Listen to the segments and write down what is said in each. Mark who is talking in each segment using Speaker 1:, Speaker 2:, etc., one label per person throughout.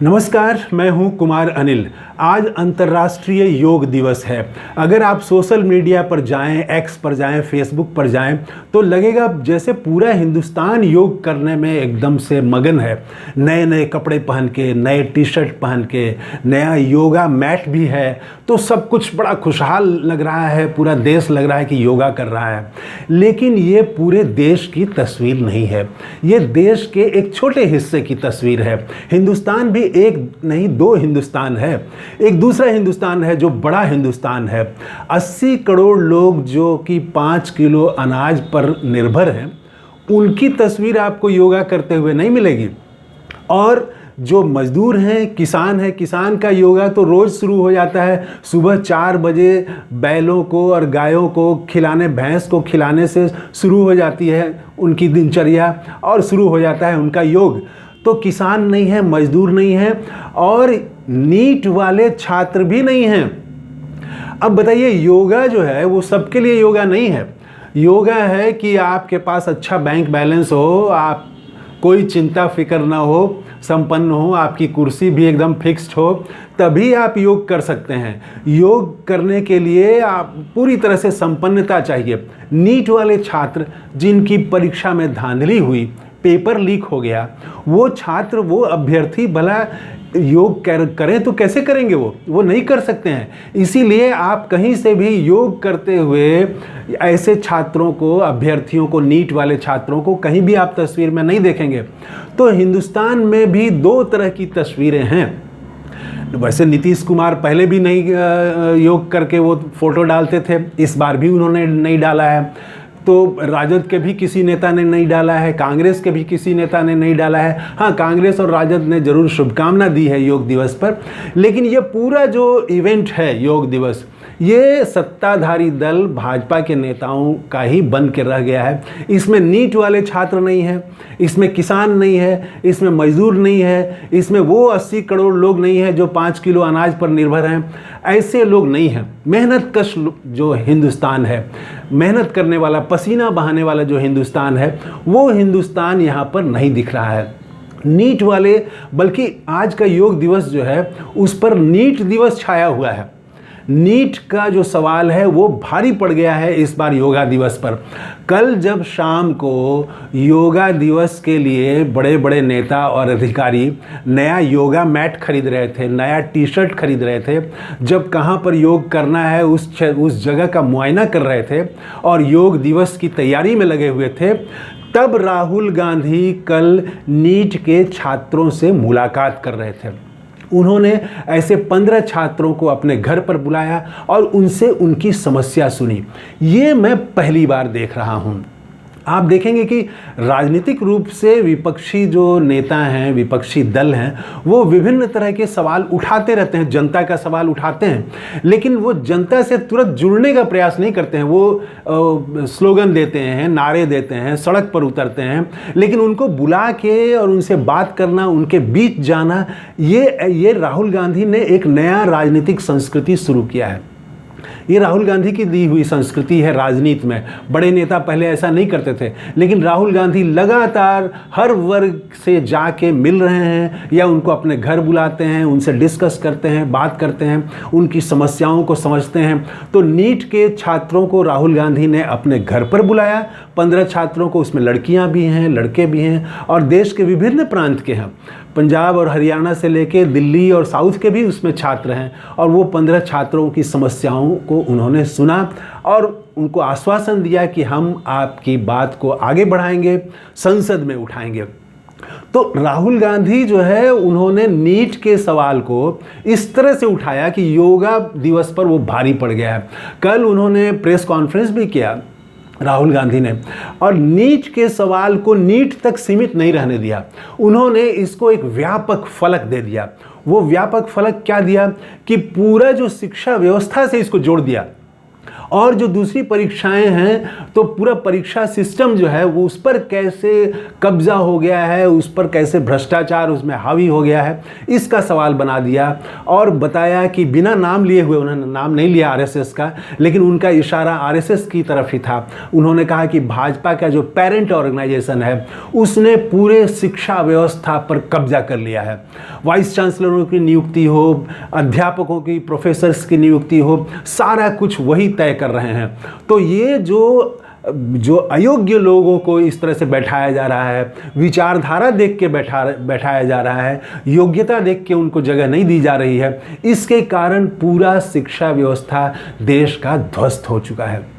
Speaker 1: नमस्कार, मैं हूं कुमार अनिल। आज अंतर्राष्ट्रीय योग दिवस है। अगर आप सोशल मीडिया पर जाएं, एक्स पर जाएं, फेसबुक पर जाएं तो लगेगा जैसे पूरा हिंदुस्तान योग करने में एकदम से मगन है। नए नए कपड़े पहन के, नए टी शर्ट पहन के, नया योगा मैट भी है, तो सब कुछ बड़ा खुशहाल लग रहा है। पूरा देश लग रहा है कि योगा कर रहा है। लेकिन ये पूरे देश की तस्वीर नहीं है, ये देश के एक छोटे हिस्से की तस्वीर है। हिंदुस्तान भी एक नहीं, दो हिंदुस्तान है। एक दूसरा हिंदुस्तान है जो बड़ा हिंदुस्तान है। 80 करोड़ लोग जो कि 5 किलो अनाज पर निर्भर हैं, उनकी तस्वीर आपको योगा करते हुए नहीं मिलेगी। और जो मजदूर हैं, किसान का योगा तो रोज़ शुरू हो जाता है। सुबह 4 बजे बैलों को और गायों को खिलाने, भैंस को खिलाने से शुरू हो जाती है उनकी दिनचर्या और शुरू हो जाता है उनका योग। तो किसान नहीं है, मजदूर नहीं है और नीट वाले छात्र भी नहीं हैं। अब बताइए, योगा जो है वो सबके लिए योगा नहीं है। योगा है कि आपके पास अच्छा बैंक बैलेंस हो, आप कोई चिंता फिक्र ना हो, संपन्न हो, आपकी कुर्सी भी एकदम फिक्स्ड हो, तभी आप योग कर सकते हैं। योग करने के लिए आप पूरी तरह से संपन्नता चाहिए। नीट वाले छात्र जिनकी परीक्षा में धांधली हुई, पेपर लीक हो गया, वो छात्र, वो अभ्यर्थी भला योग करें तो कैसे करेंगे? वो नहीं कर सकते हैं। इसीलिए आप कहीं से भी योग करते हुए ऐसे छात्रों को, अभ्यर्थियों को, नीट वाले छात्रों को कहीं भी आप तस्वीर में नहीं देखेंगे। तो हिंदुस्तान में भी दो तरह की तस्वीरें हैं। वैसे नीतीश कुमार पहले भी नहीं योग करके वो फोटो डालते थे, इस बार भी उन्होंने नहीं डाला है। तो राजद के भी किसी नेता ने नहीं डाला है, कांग्रेस के भी किसी नेता ने नहीं डाला है। हाँ, कांग्रेस और राजद ने जरूर शुभकामना दी है योग दिवस पर, लेकिन ये पूरा जो इवेंट है योग दिवस, ये सत्ताधारी दल भाजपा के नेताओं का ही बन के रह गया है। इसमें नीट वाले छात्र नहीं है, इसमें किसान नहीं है, इसमें मजदूर नहीं है, इसमें वो 80 करोड़ लोग नहीं हैं जो 5 किलो अनाज पर निर्भर हैं। ऐसे लोग नहीं हैं। मेहनत कश जो हिंदुस्तान है, मेहनत करने वाला, पसीना बहाने वाला जो हिंदुस्तान है, वो हिंदुस्तान यहाँ पर नहीं दिख रहा है। नीट वाले, बल्कि आज का योग दिवस जो है उस पर नीट दिवस छाया हुआ है। नीट का जो सवाल है वो भारी पड़ गया है इस बार योगा दिवस पर। कल जब शाम को योगा दिवस के लिए बड़े बड़े नेता और अधिकारी नया योगा मैट खरीद रहे थे, नया टी शर्ट खरीद रहे थे, जब कहाँ पर योग करना है उस जगह का मुआयना कर रहे थे और योग दिवस की तैयारी में लगे हुए थे, तब राहुल गांधी कल नीट के छात्रों से मुलाकात कर रहे थे। उन्होंने ऐसे 15 छात्रों को अपने घर पर बुलाया और उनसे उनकी समस्या सुनी। ये मैं पहली बार देख रहा हूँ। आप देखेंगे कि राजनीतिक रूप से विपक्षी जो नेता हैं, विपक्षी दल हैं, वो विभिन्न तरह के सवाल उठाते रहते हैं, जनता का सवाल उठाते हैं, लेकिन वो जनता से तुरंत जुड़ने का प्रयास नहीं करते हैं। वो स्लोगन देते हैं, नारे देते हैं, सड़क पर उतरते हैं, लेकिन उनको बुला के और उनसे बात करना, उनके बीच जाना, ये राहुल गांधी ने एक नया राजनीतिक संस्कृति शुरू किया है। ये राहुल गांधी की दी हुई संस्कृति है राजनीति में। बड़े नेता पहले ऐसा नहीं करते थे, लेकिन राहुल गांधी लगातार हर वर्ग से जाके मिल रहे हैं या उनको अपने घर बुलाते हैं, उनसे डिस्कस करते हैं, बात करते हैं, उनकी समस्याओं को समझते हैं। तो नीट के छात्रों को राहुल गांधी ने अपने घर पर बुलाया, 15 छात्रों को, उसमें लड़कियां भी हैं, लड़के भी हैं और देश के विभिन्न प्रांत के हैं। पंजाब और हरियाणा से लेके दिल्ली और साउथ के भी उसमें छात्र हैं और वो 15 छात्रों की समस्याओं को उन्होंने सुना और उनको आश्वासन दिया कि हम आपकी बात को आगे बढ़ाएंगे, संसद में उठाएंगे। तो राहुल गांधी जो है, उन्होंने नीट के सवाल को इस तरह से उठाया कि योगा दिवस पर वो भारी पड़ गया है। कल उन्होंने प्रेस कॉन्फ्रेंस भी किया राहुल गांधी ने, और नीट के सवाल को नीट तक सीमित नहीं रहने दिया। उन्होंने इसको एक व्यापक फलक दे दिया। वो व्यापक फलक क्या दिया कि पूरा जो शिक्षा व्यवस्था से इसको जोड़ दिया। और जो दूसरी परीक्षाएं हैं तो पूरा परीक्षा सिस्टम जो है वो उस पर कैसे कब्जा हो गया है, उस पर कैसे भ्रष्टाचार उसमें हावी हो गया है, इसका सवाल बना दिया। और बताया कि बिना नाम लिए हुए, उन्होंने नाम नहीं लिया आरएसएस का, लेकिन उनका इशारा आरएसएस की तरफ ही था। उन्होंने कहा कि भाजपा का जो पेरेंट ऑर्गेनाइजेशन है उसने पूरे शिक्षा व्यवस्था पर कब्जा कर लिया है। वाइस चांसलरों की नियुक्ति हो, अध्यापकों की, प्रोफेसर्स की नियुक्ति हो, सारा कुछ वही तय कर रहे हैं। तो ये जो अयोग्य लोगों को इस तरह से बैठाया जा रहा है, विचारधारा देख के बैठाया जा रहा है, योग्यता देख के उनको जगह नहीं दी जा रही है, इसके कारण पूरा शिक्षा व्यवस्था देश का ध्वस्त हो चुका है।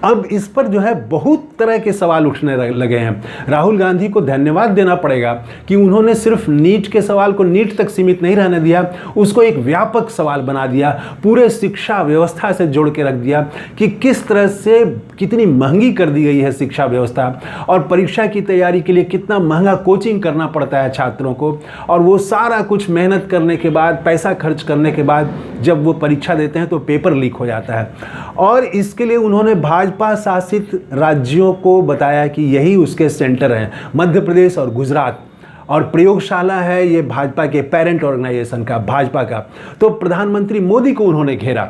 Speaker 1: अब इस पर जो है बहुत तरह के सवाल उठने लगे हैं। राहुल गांधी को धन्यवाद देना पड़ेगा कि उन्होंने सिर्फ नीट के सवाल को नीट तक सीमित नहीं रहने दिया, उसको एक व्यापक सवाल बना दिया, पूरे शिक्षा व्यवस्था से जोड़ के रख दिया कि किस तरह से कितनी महंगी कर दी गई है शिक्षा व्यवस्था, और परीक्षा की तैयारी के लिए कितना महंगा कोचिंग करना पड़ता है छात्रों को, और वो सारा कुछ मेहनत करने के बाद, पैसा खर्च करने के बाद जब वो परीक्षा देते हैं तो पेपर लीक हो जाता है। और इसके लिए उन्होंने भाजपा शासित राज्यों को बताया कि यही उसके सेंटर हैं, मध्य प्रदेश और गुजरात, और प्रयोगशाला है ये भाजपा के पेरेंट ऑर्गेनाइजेशन का, भाजपा का। तो प्रधानमंत्री मोदी को उन्होंने घेरा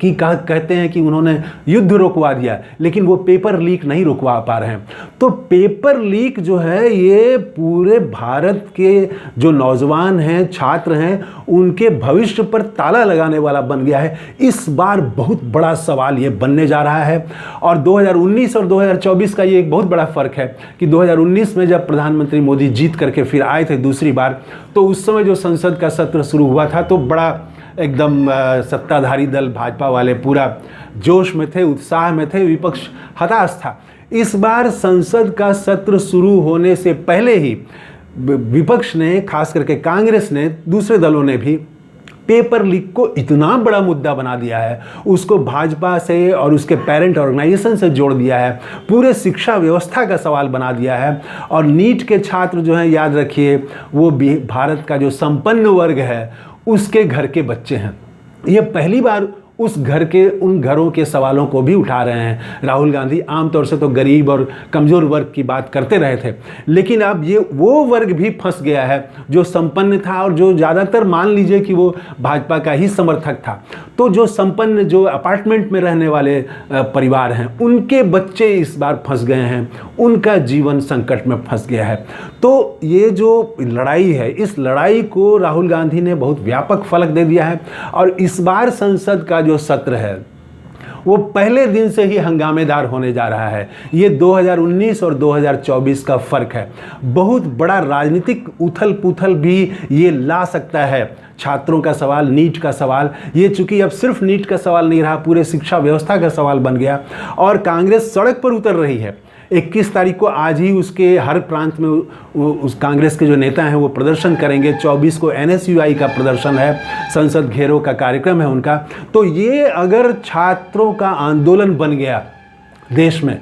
Speaker 1: कि कहते हैं कि उन्होंने युद्ध रुकवा दिया, लेकिन वो पेपर लीक नहीं रुकवा पा रहे हैं। तो पेपर लीक जो है ये पूरे भारत के जो नौजवान हैं, छात्र हैं, उनके भविष्य पर ताला लगाने वाला बन गया है। इस बार बहुत बड़ा सवाल ये बनने जा रहा है। और 2019 और 2024 का ये एक बहुत बड़ा फर्क है कि 2019 में जब प्रधानमंत्री मोदी जीत करके फिर आए थे दूसरी बार, तो उस समय जो संसद का सत्र शुरू हुआ था तो बड़ा एकदम सत्ताधारी दल भाजपा वाले पूरा जोश में थे, उत्साह में थे, विपक्ष हताश था। इस बार संसद का सत्र शुरू होने से पहले ही विपक्ष ने, खास करके कांग्रेस ने, दूसरे दलों ने भी पेपर लीक को इतना बड़ा मुद्दा बना दिया है, उसको भाजपा से और उसके पेरेंट ऑर्गेनाइजेशन से जोड़ दिया है, पूरे शिक्षा व्यवस्था का सवाल बना दिया है। और नीट के छात्र जो हैं, याद रखिए, वो भारत का जो संपन्न वर्ग है उसके घर के बच्चे हैं। ये पहली बार उस घर के, उन घरों के सवालों को भी उठा रहे हैं राहुल गांधी। आमतौर से तो गरीब और कमज़ोर वर्ग की बात करते रहे थे, लेकिन अब ये वो वर्ग भी फंस गया है जो संपन्न था और जो ज़्यादातर मान लीजिए कि वो भाजपा का ही समर्थक था। तो जो संपन्न, जो अपार्टमेंट में रहने वाले परिवार हैं, उनके बच्चे इस बार फंस गए हैं, उनका जीवन संकट में फंस गया है। तो ये जो लड़ाई है, इस लड़ाई को राहुल गांधी ने बहुत व्यापक फलक दे दिया है। और इस बार संसद का जो सत्र है वो पहले दिन से ही हंगामेदार होने जा रहा है। ये 2019 और 2024 का फर्क है। बहुत बड़ा राजनीतिक उथल पुथल भी ये ला सकता है। छात्रों का सवाल, नीट का सवाल, ये चूंकि अब सिर्फ नीट का सवाल नहीं रहा, पूरे शिक्षा व्यवस्था का सवाल बन गया और कांग्रेस सड़क पर उतर रही है। 21 तारीख को आज ही उसके हर प्रांत में उस कांग्रेस के जो नेता हैं वो प्रदर्शन करेंगे। 24 को NSUI का प्रदर्शन है, संसद घेरों का कार्यक्रम है उनका। तो ये अगर छात्रों का आंदोलन बन गया देश में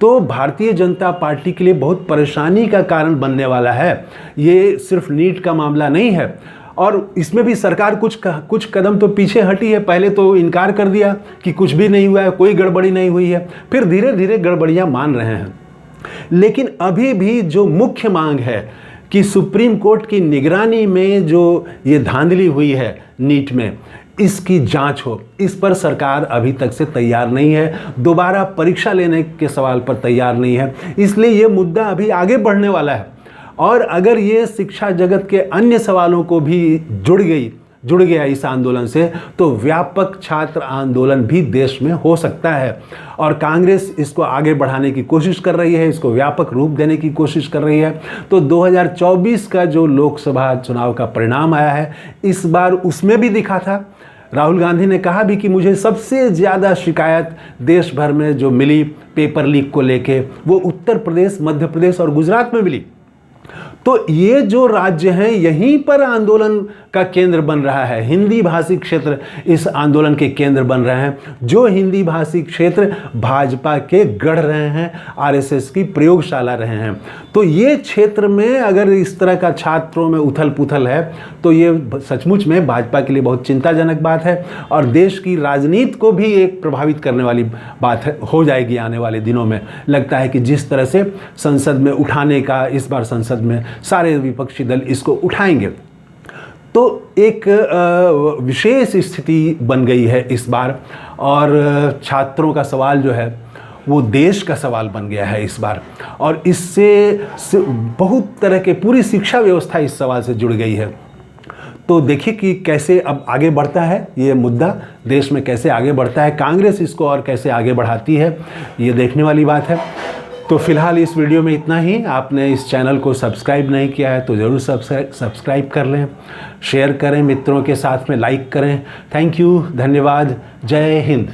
Speaker 1: तो भारतीय जनता पार्टी के लिए बहुत परेशानी का कारण बनने वाला है। ये सिर्फ नीट का मामला नहीं है और इसमें भी सरकार कुछ कदम तो पीछे हटी है। पहले तो इनकार कर दिया कि कुछ भी नहीं हुआ है, कोई गड़बड़ी नहीं हुई है, फिर धीरे धीरे गड़बड़ियां मान रहे हैं। लेकिन अभी भी जो मुख्य मांग है कि सुप्रीम कोर्ट की निगरानी में जो ये धांधली हुई है नीट में, इसकी जांच हो, इस पर सरकार अभी तक से तैयार नहीं है। दोबारा परीक्षा लेने के सवाल पर तैयार नहीं है। इसलिए ये मुद्दा अभी आगे बढ़ने वाला है। और अगर ये शिक्षा जगत के अन्य सवालों को भी जुड़ गया इस आंदोलन से, तो व्यापक छात्र आंदोलन भी देश में हो सकता है। और कांग्रेस इसको आगे बढ़ाने की कोशिश कर रही है, इसको व्यापक रूप देने की कोशिश कर रही है। तो 2024 का जो लोकसभा चुनाव का परिणाम आया है, इस बार उसमें भी दिखा था। राहुल गांधी ने कहा भी कि मुझे सबसे ज़्यादा शिकायत देश भर में जो मिली पेपर लीक को लेके, वो उत्तर प्रदेश, मध्य प्रदेश और गुजरात में मिली। तो ये जो राज्य हैं यहीं पर आंदोलन का केंद्र बन रहा है। हिंदी भाषी क्षेत्र इस आंदोलन के केंद्र बन रहे हैं। जो हिंदी भाषी क्षेत्र भाजपा के गढ़ रहे हैं, आरएसएस की प्रयोगशाला रहे हैं। तो ये क्षेत्र में अगर इस तरह का छात्रों में उथल पुथल है तो ये सचमुच में भाजपा के लिए बहुत चिंताजनक बात है और देश की राजनीति को भी एक प्रभावित करने वाली बात है, हो जाएगी आने वाले दिनों में। लगता है कि जिस तरह से संसद में उठाने का, इस बार संसद में सारे विपक्षी दल इसको उठाएंगे, तो एक विशेष स्थिति बन गई है इस बार। और छात्रों का सवाल जो है वो देश का सवाल बन गया है इस बार, और इससे बहुत तरह के पूरी शिक्षा व्यवस्था इस सवाल से जुड़ गई है। तो देखिए कि कैसे अब आगे बढ़ता है ये मुद्दा, देश में कैसे आगे बढ़ता है, कांग्रेस इसको और कैसे आगे बढ़ाती है, ये देखने वाली बात है। तो फिलहाल इस वीडियो में इतना ही। आपने इस चैनल को सब्सक्राइब नहीं किया है तो ज़रूर सब्सक्राइब कर लें, शेयर करें मित्रों के साथ में, लाइक करें। थैंक यू, धन्यवाद, जय हिंद।